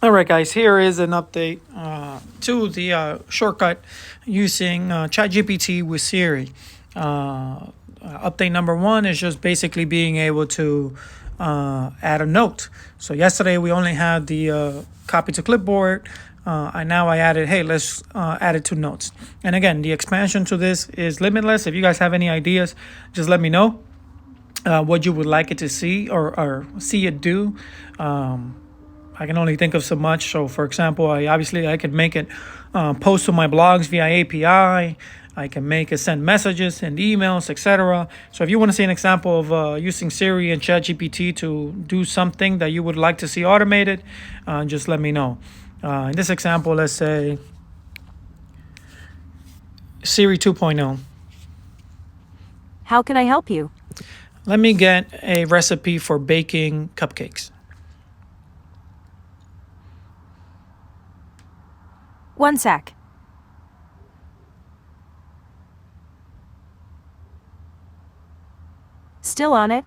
All right, guys, here is an update to the shortcut using ChatGPT with Siri. Update number one is just basically being able to add a note. So yesterday we only had the copy to clipboard. And now I added, hey, let's add it to notes. And again, the expansion to this is limitless. If you guys have any ideas, just let me know what you would like it to see or see it do. I can only think of so much. So, for example, I could make it post to my blogs via API. I can make it send messages and emails, etc. So, if you want to see an example of using Siri and ChatGPT to do something that you would like to see automated, just let me know. In this example, let's say Siri 2.0. How can I help you? Let me get a recipe for baking cupcakes. One sec. Still on it?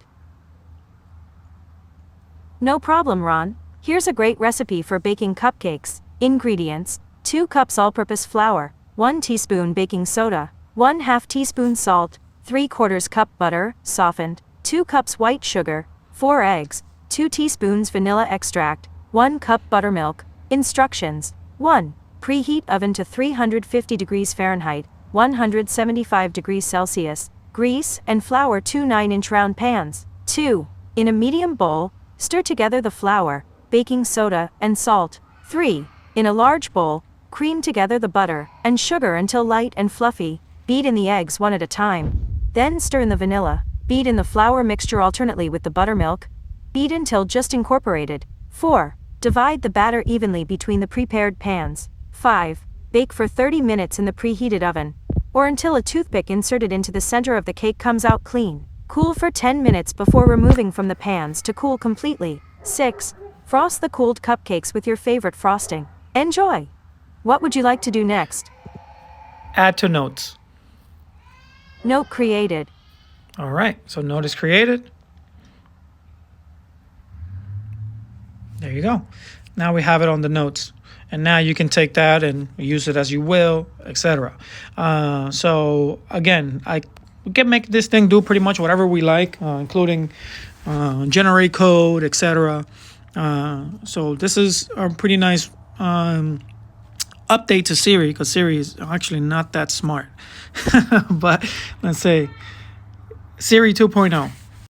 No problem, Ron. Here's a great recipe for baking cupcakes. Ingredients: 2 cups all-purpose flour, 1 teaspoon baking soda, 1/2 teaspoon salt, 3/4 cup butter, softened, 2 cups white sugar, 4 eggs, 2 teaspoons vanilla extract, 1 cup buttermilk. Instructions: 1. Preheat oven to 350 degrees Fahrenheit, 175 degrees Celsius. Grease and flour 2 9-inch round pans. 2. In a medium bowl, stir together the flour, baking soda, and salt. 3. In a large bowl, cream together the butter and sugar until light and fluffy. Beat in the eggs one at a time. Then stir in the vanilla. Beat in the flour mixture alternately with the buttermilk. Beat until just incorporated. 4. Divide the batter evenly between the prepared pans. 5. Bake for 30 minutes in the preheated oven, or until a toothpick inserted into the center of the cake comes out clean. Cool for 10 minutes before removing from the pans to cool completely. 6. Frost the cooled cupcakes with your favorite frosting. Enjoy! What would you like to do next? Add to notes. Note created. All right, so note is created. There you go. Now we have it on the notes. And now you can take that and use it as you will, etc. So again, we can make this thing do pretty much whatever we like, including generate code, etc. So this is a pretty nice update to Siri, because Siri is actually not that smart. But let's say Siri 2.0.